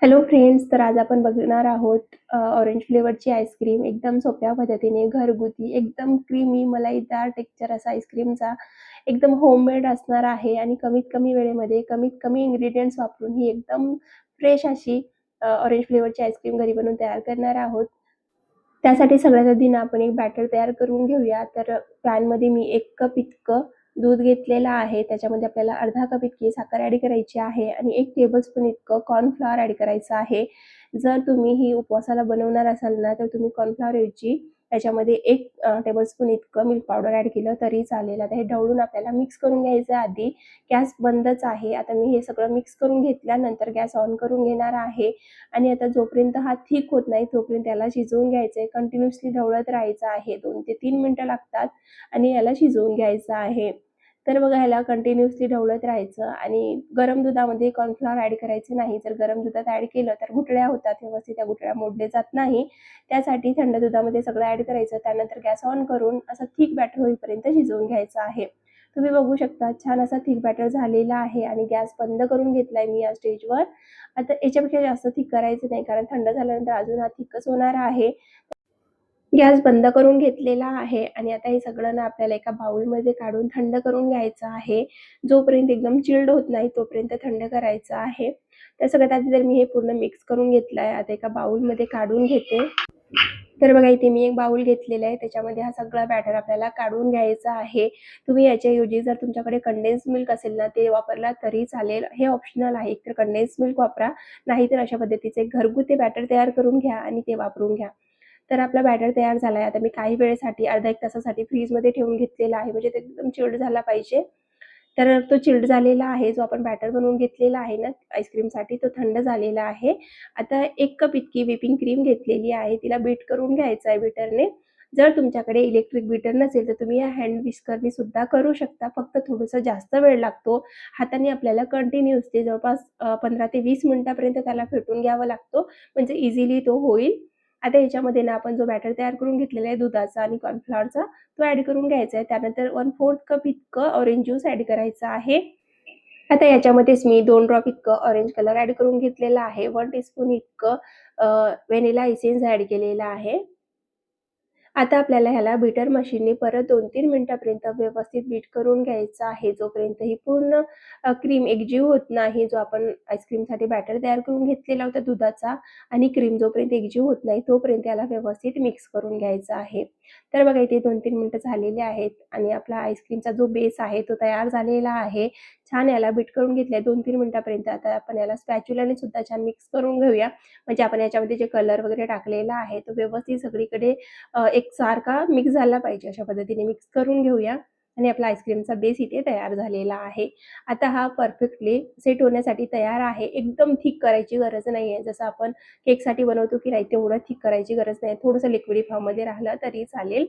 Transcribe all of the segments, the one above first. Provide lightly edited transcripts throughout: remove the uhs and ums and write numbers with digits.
Hello friends, तर आज आपण बघणार आहोत ऑरेंज फ्लेवरची आईस्क्रीम एकदम सोप्या पद्धतीने घरगुती एकदम क्रीमी मलाईदार टेक्स्चर असा आईस्क्रीमचा एकदम होममेड असणार आहे आणि कमीत कमी वेळेमध्ये कमीत कमी इन्ग्रीडियंट्स वापरून ही एकदम फ्रेश अशी ऑरेंज फ्लेवरची आईस्क्रीम घरी बनवून तयार करणार आहोत. त्यासाठी सगळ्यात आधी ना आपण एक बॅटर तयार करून घेऊया. तर पॅनमध्ये मी 1 कप इतकं दूध घेतलेलं आहे. त्याच्यामध्ये आपल्याला अर्धा कप इतकी साखर ॲड करायची आहे आणि 1 टेबलस्पून इतकं कॉर्नफ्लॉवर ॲड करायचं आहे. जर तुम्ही ही उपवासाला बनवणार असाल ना, तर तुम्ही कॉर्नफ्लॉवर ऐवजी त्याच्यामध्ये 1 टेबलस्पून इतकं मिल्क पावडर ॲड केलं तरी चालेल. आता हे ढवळून आपल्याला मिक्स करून घ्यायचं आहे आधी. गॅस बंदच आहे. आता मी हे सगळं मिक्स करून घेतल्यानंतर गॅस ऑन करून घेणार आहे आणि आता जोपर्यंत हा थिक होत नाही तोपर्यंत याला शिजवून घ्यायचं आहे. कंटिन्युअसली ढवळत राहायचं आहे. 2 ते 3 मिनिटं लागतात आणि याला शिजवून घ्यायचं आहे. तर बघा ह्याला कंटिन्युअसली ढवळत राहायचं आणि गरम दुधामध्ये कॉर्नफ्लॉवर ॲड करायचे नाही. जर गरम दुधात ॲड केलं तर गुठळ्या होतात, व्यवस्थित त्या गुठळ्या मोडले जात नाही. त्यासाठी थंड दुधामध्ये सगळं ॲड करायचं. त्यानंतर गॅस ऑन करून असं थिक बॅटर होईपर्यंत शिजवून घ्यायचं आहे. तुम्ही बघू शकता छान असा थिक बॅटर झालेला आहे आणि गॅस बंद करून घेतलाय मी या स्टेजवर. आता याच्यापेक्षा जास्त थिक करायचं नाही, कारण थंड झाल्यानंतर अजून हा थिकच होणार आहे. गॅस बंद करून घेतलेला आहे आणि आता हे सगळं ना आपल्याला एका बाउलमध्ये काढून थंड करून घ्यायचं आहे. जोपर्यंत एकदम चिल्ड होत नाही तोपर्यंत थंड करायचं आहे. तर सगळ्यात आधी तर मी हे पूर्ण मिक्स करून घेतलंय. आता एका बाउलमध्ये काढून घेते. तर बघा इथे मी एक बाउल घेतलेला आहे. त्याच्यामध्ये हा सगळा बॅटर आपल्याला काढून घ्यायचा आहे. तुम्ही याच्याऐवजी जर तुमच्याकडे कंडेन्स मिल्क असेल ना, ते वापरला तरी चालेल. हे ऑप्शनल आहे. एकतर कंडेन्स मिल्क वापरा, नाहीतर अशा पद्धतीचे घरगुती बॅटर तयार करून घ्या आणि ते वापरून घ्या. तर आपला बॅटर तयार झालाय. आता मी काही वेळेसाठी अर्धा 1 तासासाठी फ्रीजमध्ये ठेवून घेतलेला आहे, म्हणजे ते एकदम चिल्ड झाला पाहिजे. तर तो चिल्ड झालेला आहे. जो आपण बॅटर बनवून घेतलेला आहे ना आईस्क्रीमसाठी, तो थंड झालेला आहे. आता 1 कप इतकी व्हिपिंग क्रीम घेतलेली आहे. तिला बीट करून घ्यायचं आहे बीटरने. जर तुमच्याकडे इलेक्ट्रिक बीटर नसेल तर तुम्ही या हँड विस्करने सुद्धा करू शकता. फक्त थोडंसं जास्त वेळ लागतो. हाताने आपल्याला कंटिन्युअसली जवळपास 15 ते 20 मिनिटापर्यंत त्याला फेटून घ्यावा लागतो, म्हणजे इझिली तो होईल. आता ह्याच्यामध्ये ना आपण जो बॅटर तयार करून घेतलेला आहे दुधाचा आणि कॉर्नफ्लॉवरचा, तो ॲड करून घ्यायचा आहे. त्यानंतर 1/4 कप इतकं ऑरेंज ज्यूस ॲड करायचं आहे. आता याच्यामध्येच मी 2 ड्रॉप इतकं ऑरेंज कलर ॲड करून घेतलेला आहे. 1 टीस्पून इतकं व्हॅनिला एसेन्स ॲड केलेला आहे. आता आपल्याला ह्याला बीटर मशीनने परत 2-3 मिनिटापर्यंत व्यवस्थित बीट करून घ्यायचं आहे. जोपर्यंत ही पूर्ण क्रीम एकजीव होत नाही, जो आपण आईस्क्रीमसाठी बॅटर तयार करून घेतलेला होता दुधाचा आणि क्रीम जोपर्यंत एकजीव होत नाही, तोपर्यंत याला व्यवस्थित मिक्स करून घ्यायचं आहे. तर बघा इथे 2-3 मिनिटं झालेले आहेत आणि आपला आईस्क्रीमचा जो बेस आहे तो तयार झालेला आहे. छान याला बीट करून घेतलंय 2-3 मिनिटापर्यंत. आता आपण याला स्पॅच्युलाने सुद्धा छान मिक्स करून घेऊया. म्हणजे आपण याच्यामध्ये जे कलर वगैरे टाकलेला आहे, तो व्यवस्थित सगळीकडे एकसारखा मिक्स झाला पाहिजे. अशा पद्धतीने मिक्स करून घेऊया आणि आपला आईस्क्रीमचा बेस इथे तयार झालेला आहे. आता हा परफेक्टली सेट होण्यासाठी तयार आहे. एकदम थिक करायची गरज नाहीये. जसं आपण केकसाठी बनवतो की नाही, तेवढं थिक करायची गरज नाही. थोडंसं लिक्विडी फॉर्ममध्ये राहिलं तरी चालेल.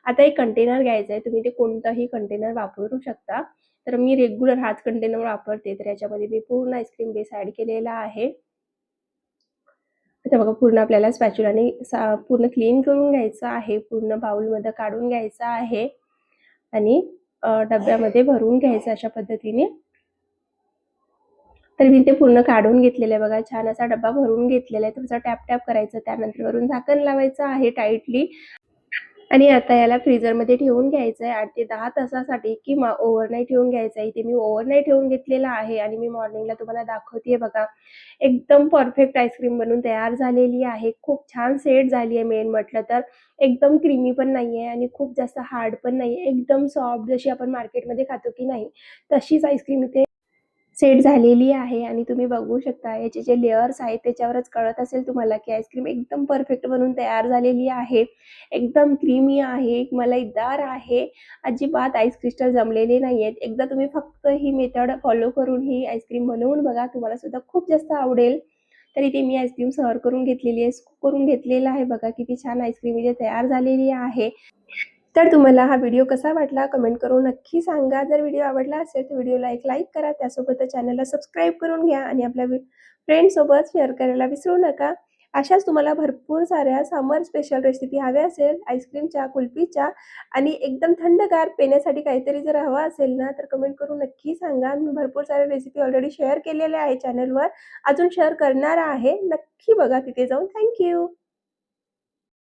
आता एक कंटेनर घ्यायचं आहे. तुम्ही ते कोणतंही कंटेनर वापरू शकता. तर मी रेग्युलर हाच कंटेनर वापरते. तर याच्यामध्ये मी पूर्ण आईस्क्रीम बेस ॲड केलेला आहे. आता बघा पूर्ण आपल्याला स्पॅच्युलाने पूर्ण क्लीन करून घ्यायचं आहे. पूर्ण बाउलमध्ये काढून घ्यायचं आहे आणि डब्यामध्ये भरून घ्यायचं अशा पद्धतीने. तर मी ते पूर्ण काढून घेतलेलं आहे बघा. छान असा डब्बा भरून घेतलेला आहे. थोडंसं टॅप-टॅप करायचं. त्यानंतर वरून झाकण लावायचं आहे टाईटली आणि आता याला फ्रीझरमध्ये ठेवून घ्यायचं आहे 8 ते 10 तासासाठी किंवा ओव्हरनाईट ठेवून घ्यायचं आहे. इथे मी ओव्हरनाईट ठेवून घेतलेला आहे आणि मी मॉर्निंगला तुम्हाला दाखवतेय बघा. एकदम परफेक्ट आईस्क्रीम बनून तयार झालेली आहे. खूप छान सेट झाली आहे मेन म्हटलं तर. एकदम क्रीमी पण नाहीये आणि खूप जास्त हार्ड पण नाहीये. एकदम सॉफ्ट जशी आपण मार्केटमध्ये खातो की नाही, तशीच आईस्क्रीम इथे सेट झालेली आहे आणि तुम्ही बघू शकता याचे जे लेयर्स आहेत त्याच्यावरच कळत असेल तुम्हाला की आईस्क्रीम एकदम परफेक्ट बनून तयार झालेली आहे. एकदम क्रीमी आहे, मलाईदार आहे. अजिबात आईस क्रिस्टल जमलेले नाहीयेत. एकदा तुम्ही फक्त ही मेथड फॉलो करून ही आईस्क्रीम बनवून बघा. तुम्हाला सुद्धा खूप जास्त आवडेल. तर इथे मी आईस्क्रीम सर्व्ह करून घेतलेली आहे. स्कूप करून घेतलेला आहे. बघा किती छान आईस्क्रीम इथे तयार झालेली आहे. तर तुम्हाला हा व्हिडिओ कसा वाटला कमेंट करून नक्की सांगा. जर व्हिडिओ आवडला असेल तर व्हिडिओला एक लाईक करा. त्यासोबत चॅनलला सबस्क्राईब करून घ्या आणि आपल्या फ्रेंड्ससोबत शेअर करायला विसरू नका. अशाच तुम्हाला भरपूर साऱ्या समर स्पेशल रेसिपी हव्या असेल आईस्क्रीमच्या, कुल्फीच्या आणि एकदम थंडगार पिण्यासाठी काहीतरी जर हवं असेल ना, तर कमेंट करून नक्की सांगा. मी भरपूर साऱ्या रेसिपी ऑलरेडी शेअर केलेल्या आहे चॅनलवर. अजून शेअर करणार आहे. नक्की बघा तिथे जाऊन. थँक